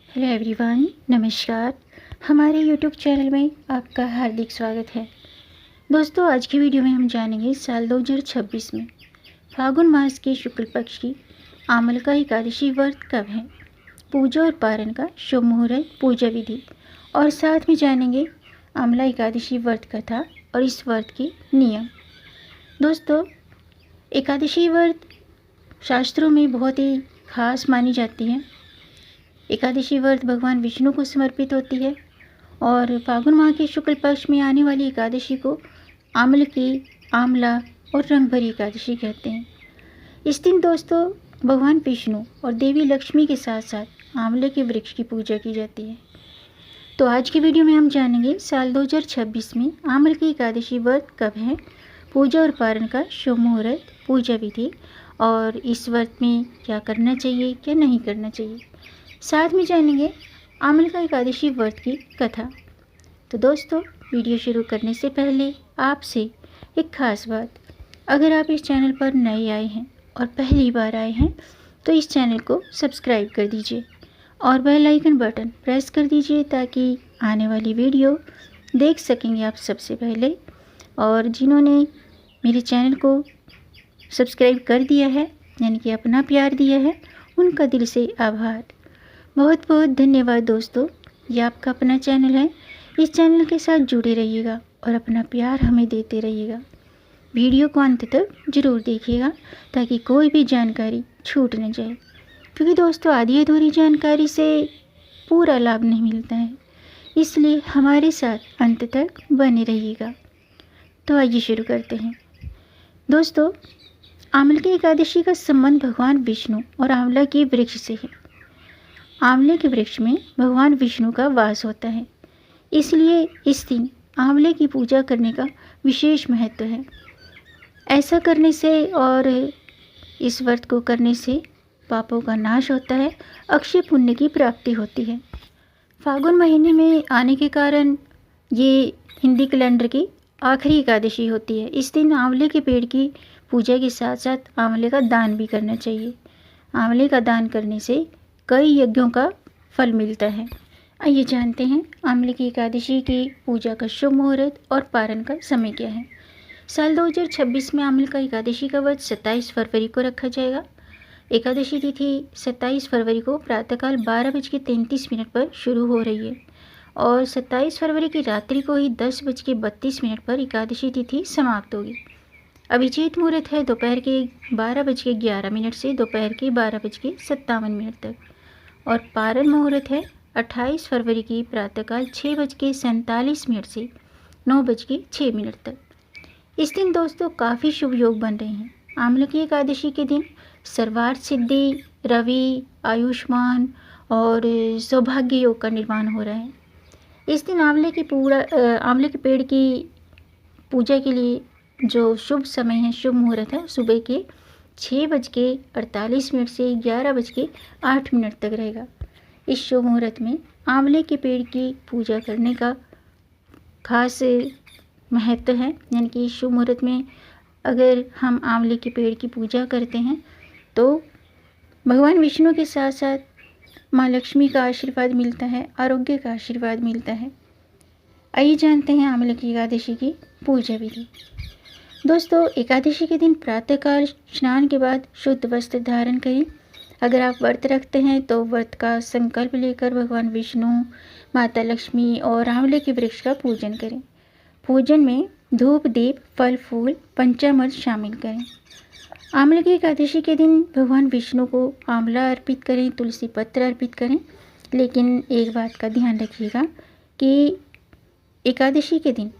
Hello everyone, नमस्कार। हमारे YouTube channel में आपका हार्दिक स्वागत है। दोस्तों, आज की वीडियो में हम जानेंगे साल 2026 में फागुन मास के शुक्ल पक्ष की आमलका एकादशी व्रत कब है, पूजा और पारण का शुभ मुहूर्त, पूजा विधि और साथ में जानेंगे आमला एकादशी व्रत कथा और इस व्रत के नियम। दोस्तों, एकादशी व्रत शास्त्रों में बहुत ही खास मानी जाती है। एकादशी व्रत भगवान विष्णु को समर्पित होती है और फागुन माह के शुक्ल पक्ष में आने वाली एकादशी को आमल की, आमला और रंग भरी एकादशी कहते हैं। इस दिन दोस्तों भगवान विष्णु और देवी लक्ष्मी के साथ साथ आंवले के वृक्ष की पूजा की जाती है। तो आज की वीडियो में हम जानेंगे साल 2026 में आमल की एकादशी व्रत कब है, पूजा और पारण का शुभ मुहूर्त, पूजा विधि और इस व्रत में क्या करना चाहिए, क्या नहीं करना चाहिए। साथ में जानेंगे आमलका एकादशी व्रत की कथा। तो दोस्तों, वीडियो शुरू करने से पहले आपसे एक खास बात, अगर आप इस चैनल पर नए आए हैं और पहली बार आए हैं तो इस चैनल को सब्सक्राइब कर दीजिए और बेल आइकन बटन प्रेस कर दीजिए ताकि आने वाली वीडियो देख सकेंगे आप सबसे पहले। और जिन्होंने मेरे चैनल को सब्सक्राइब कर दिया है, यानी कि अपना प्यार दिया है, उनका दिल से आभार, बहुत बहुत धन्यवाद। दोस्तों, ये आपका अपना चैनल है, इस चैनल के साथ जुड़े रहिएगा और अपना प्यार हमें देते रहिएगा। वीडियो को अंत तक ज़रूर देखिएगा ताकि कोई भी जानकारी छूट न जाए, क्योंकि दोस्तों आधी अधूरी जानकारी से पूरा लाभ नहीं मिलता है, इसलिए हमारे साथ अंत तक बने रहिएगा। तो आइए शुरू करते हैं। दोस्तों, आमलकी एकादशी का संबंध भगवान विष्णु और आंवला के वृक्ष से है। आंवले के वृक्ष में भगवान विष्णु का वास होता है, इसलिए इस दिन आंवले की पूजा करने का विशेष महत्व है। ऐसा करने से और इस व्रत को करने से पापों का नाश होता है, अक्षय पुण्य की प्राप्ति होती है। फागुन महीने में आने के कारण ये हिंदी कैलेंडर की आखिरी एकादशी होती है। इस दिन आंवले के पेड़ की पूजा के साथ साथ आंवले का दान भी करना चाहिए। आंवले का दान करने से कई यज्ञों का फल मिलता है। आइए जानते हैं आमले की एकादशी की पूजा का शुभ मुहूर्त और पारण का समय क्या है। साल 2026 में आमले का एकादशी का व्रत 27 फरवरी को रखा जाएगा। एकादशी तिथि 27 फरवरी को प्रातःकाल 12:33 पर शुरू हो रही है और 27 फरवरी की रात्रि को ही 10:32 पर एकादशी तिथि समाप्त होगी। अभिजीत मुहूर्त है दोपहर के 12:11 से दोपहर के 12:57 तक और पारण मुहूर्त है 28 फरवरी की प्रातःकाल 6:47 से 9:06 तक। इस दिन दोस्तों काफ़ी शुभ योग बन रहे हैं। आमलकी एकादशी के दिन सर्वार्थ सिद्धि, रवि, आयुष्मान और सौभाग्य योग का निर्माण हो रहा है। इस दिन आंवले के पेड़ की पूजा के लिए जो शुभ समय है, शुभ मुहूर्त है, सुबह के 6:48 से 11:08 तक रहेगा। इस शुभ मुहूर्त में आंवले के पेड़ की पूजा करने का खास महत्व है, यानी कि इस शुभ मुहूर्त में अगर हम आंवले के पेड़ की पूजा करते हैं तो भगवान विष्णु के साथ साथ माँ लक्ष्मी का आशीर्वाद मिलता है, आरोग्य का आशीर्वाद मिलता है। आइए जानते हैं आंवले की एकादशी की पूजा विधि। दोस्तों, एकादशी के दिन प्रातःकाल स्नान के बाद शुद्ध वस्त्र धारण करें। अगर आप व्रत रखते हैं तो व्रत का संकल्प लेकर भगवान विष्णु, माता लक्ष्मी और आंवले के वृक्ष का पूजन करें। पूजन में धूप, दीप, फल फूल, पंचामृत शामिल करें। आंवले की एकादशी के दिन भगवान विष्णु को आंवला अर्पित करें, तुलसी पत्र अर्पित करें। लेकिन एक बात का ध्यान रखिएगा कि एकादशी के दिन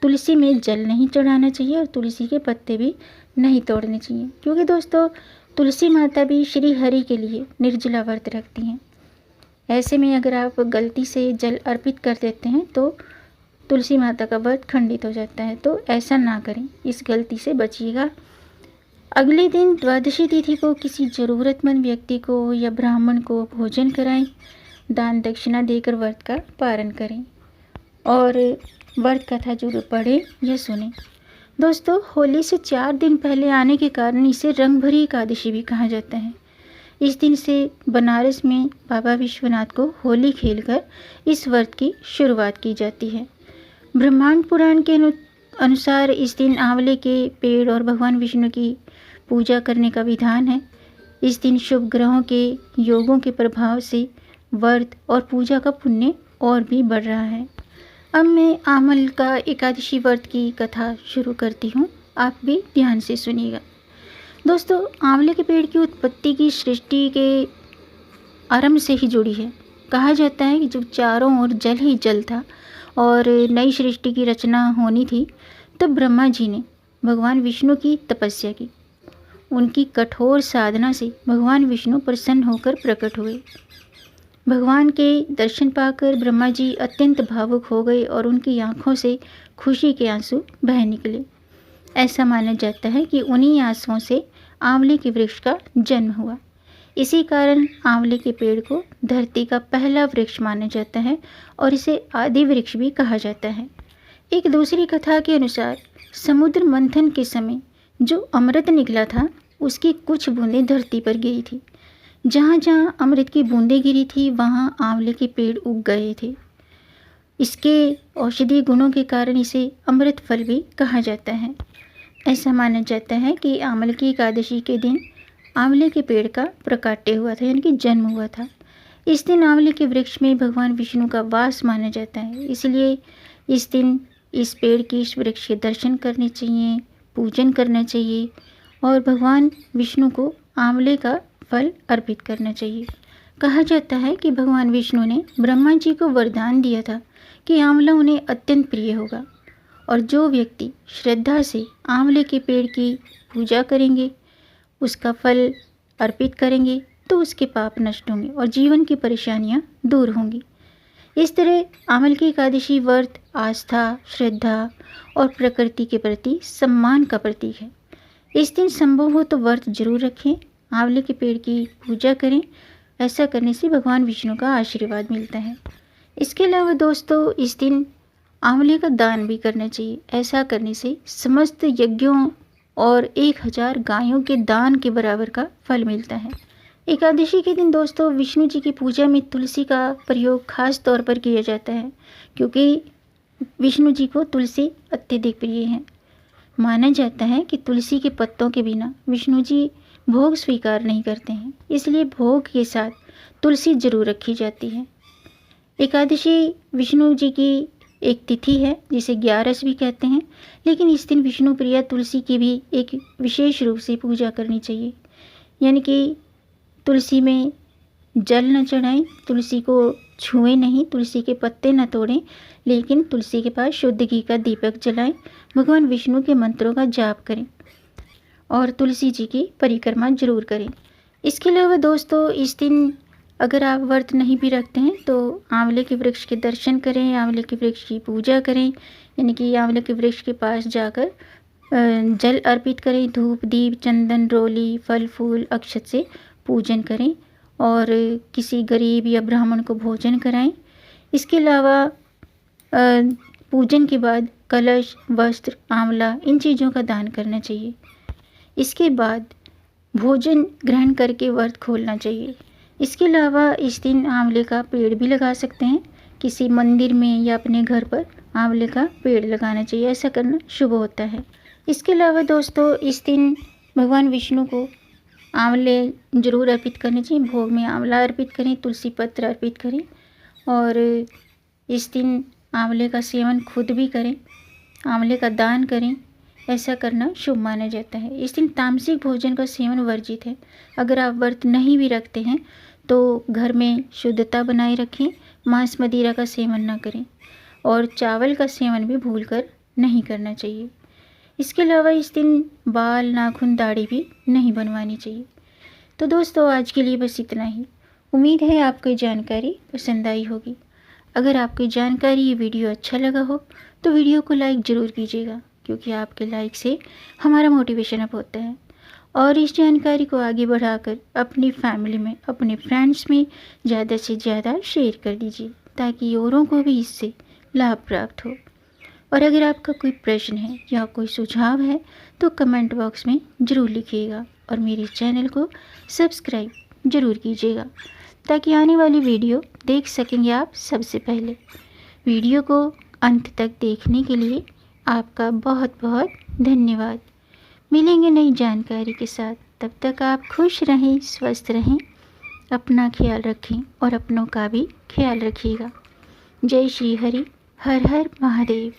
तुलसी में जल नहीं चढ़ाना चाहिए और तुलसी के पत्ते भी नहीं तोड़ने चाहिए, क्योंकि दोस्तों तुलसी माता भी श्री हरि के लिए निर्जला व्रत रखती हैं। ऐसे में अगर आप गलती से जल अर्पित कर देते हैं तो तुलसी माता का व्रत खंडित हो जाता है, तो ऐसा ना करें, इस गलती से बचिएगा। अगले दिन द्वादशी तिथि को किसी ज़रूरतमंद व्यक्ति को या ब्राह्मण को भोजन कराएं, दान दक्षिणा देकर व्रत का पारण करें और व्रत कथा जरूर पढ़ें या सुनें। दोस्तों, होली से 4 दिन पहले आने के कारण इसे रंग भरी एकादशी भी कहा जाता है। इस दिन से बनारस में बाबा विश्वनाथ को होली खेलकर इस व्रत की शुरुआत की जाती है। ब्रह्मांड पुराण के अनुसार इस दिन आंवले के पेड़ और भगवान विष्णु की पूजा करने का विधान है। इस दिन शुभ ग्रहों के योगों के प्रभाव से व्रत और पूजा का पुण्य और भी बढ़ रहा है। अब मैं आंवल का एकादशी व्रत की कथा शुरू करती हूँ, आप भी ध्यान से सुनिएगा। दोस्तों, आंवले के पेड़ की उत्पत्ति की सृष्टि के आरंभ से ही जुड़ी है। कहा जाता है कि जब चारों ओर जल ही जल था और नई सृष्टि की रचना होनी थी, तब ब्रह्मा जी ने भगवान विष्णु की तपस्या की। उनकी कठोर साधना से भगवान विष्णु प्रसन्न होकर प्रकट हुए। भगवान के दर्शन पाकर ब्रह्मा जी अत्यंत भावुक हो गए और उनकी आंखों से खुशी के आंसू बह निकले। ऐसा माना जाता है कि उन्हीं आंसुओं से आंवले के वृक्ष का जन्म हुआ। इसी कारण आंवले के पेड़ को धरती का पहला वृक्ष माना जाता है और इसे आदि वृक्ष भी कहा जाता है। एक दूसरी कथा के अनुसार समुद्र मंथन के समय जो अमृत निकला था, उसकी कुछ बूंदें धरती पर गिरी थी। जहाँ जहाँ अमृत की बूंदें गिरी थी, वहाँ आंवले के पेड़ उग गए थे। इसके औषधीय गुणों के कारण इसे अमृत फल भी कहा जाता है। ऐसा माना जाता है कि आंवले की एकादशी के दिन आंवले के पेड़ का प्रकाट्य हुआ था, यानी कि जन्म हुआ था। इस दिन आंवले के वृक्ष में भगवान विष्णु का वास माना जाता है, इसलिए इस दिन इस पेड़ की, इस वृक्ष के दर्शन करने चाहिए, पूजन करना चाहिए और भगवान विष्णु को आंवले का फल अर्पित करना चाहिए। कहा जाता है कि भगवान विष्णु ने ब्रह्मा जी को वरदान दिया था कि आंवला उन्हें अत्यंत प्रिय होगा और जो व्यक्ति श्रद्धा से आंवले के पेड़ की पूजा करेंगे, उसका फल अर्पित करेंगे, तो उसके पाप नष्ट होंगे और जीवन की परेशानियां दूर होंगी। इस तरह आंवल की एकादशी व्रत आस्था, श्रद्धा और प्रकृति के प्रति सम्मान का प्रतीक है। इस दिन संभव हो तो व्रत जरूर रखें, आंवले के पेड़ की पूजा करें। ऐसा करने से भगवान विष्णु का आशीर्वाद मिलता है। इसके अलावा दोस्तों, इस दिन आंवले का दान भी करना चाहिए। ऐसा करने से समस्त यज्ञों और 1000 गायों के दान के बराबर का फल मिलता है। एकादशी के दिन दोस्तों, विष्णु जी की पूजा में तुलसी का प्रयोग खास तौर पर किया जाता है, क्योंकि विष्णु जी को तुलसी अत्यधिक प्रिय है। माना जाता है कि तुलसी के पत्तों के बिना विष्णु जी भोग स्वीकार नहीं करते हैं, इसलिए भोग के साथ तुलसी जरूर रखी जाती है। एकादशी विष्णु जी की एक तिथि है जिसे 11 भी कहते हैं, लेकिन इस दिन विष्णु प्रिया तुलसी की भी एक विशेष रूप से पूजा करनी चाहिए। यानी कि तुलसी में जल न चढ़ाएं, तुलसी को छुएं नहीं, तुलसी के पत्ते न तोड़ें, लेकिन तुलसी के पास शुद्ध घी का दीपक जलाएं, भगवान विष्णु के मंत्रों का जाप करें और तुलसी जी की परिक्रमा जरूर करें। इसके अलावा दोस्तों, इस दिन अगर आप व्रत नहीं भी रखते हैं तो आंवले के वृक्ष के दर्शन करें, आंवले के वृक्ष की पूजा करें, यानी कि आंवले के वृक्ष के पास जाकर जल अर्पित करें, धूप दीप चंदन रोली फल फूल अक्षत से पूजन करें और किसी गरीब या ब्राह्मण को भोजन कराएं। इसके अलावा पूजन के बाद कलश, वस्त्र, आंवला, इन चीज़ों का दान करना चाहिए। इसके बाद भोजन ग्रहण करके व्रत खोलना चाहिए। इसके अलावा इस दिन आंवले का पेड़ भी लगा सकते हैं। किसी मंदिर में या अपने घर पर आंवले का पेड़ लगाना चाहिए, ऐसा करना शुभ होता है। इसके अलावा दोस्तों, इस दिन भगवान विष्णु को आंवले जरूर अर्पित करने चाहिए। भोग में आंवला अर्पित करें, तुलसी पत्र अर्पित करें और इस दिन आंवले का सेवन खुद भी करें, आंवले का दान करें। ऐसा करना शुभ माना जाता है। इस दिन तामसिक भोजन का सेवन वर्जित है। अगर आप व्रत नहीं भी रखते हैं तो घर में शुद्धता बनाए रखें, मांस मदिरा का सेवन ना करें और चावल का सेवन भी भूलकर नहीं करना चाहिए। इसके अलावा इस दिन बाल, नाखून, दाढ़ी भी नहीं बनवानी चाहिए। तो दोस्तों, आज के लिए बस इतना ही। उम्मीद है आपको ये जानकारी पसंद आई होगी। अगर आपको जानकारी, ये वीडियो अच्छा लगा हो तो वीडियो को लाइक ज़रूर कीजिएगा, क्योंकि आपके लाइक से हमारा मोटिवेशन अप होता है। और इस जानकारी को आगे बढ़ाकर अपनी फैमिली में, अपने फ्रेंड्स में ज़्यादा से ज़्यादा शेयर कर दीजिए, ताकि औरों को भी इससे लाभ प्राप्त हो। और अगर आपका कोई प्रश्न है या कोई सुझाव है तो कमेंट बॉक्स में ज़रूर लिखिएगा और मेरे चैनल को सब्सक्राइब ज़रूर कीजिएगा ताकि आने वाली वीडियो देख सकेंगे आप सबसे पहले। वीडियो को अंत तक देखने के लिए आपका बहुत बहुत धन्यवाद। मिलेंगे नई जानकारी के साथ, तब तक आप खुश रहें, स्वस्थ रहें, अपना ख्याल रखें और अपनों का भी ख्याल रखिएगा। जय श्री हरि, हर हर महादेव।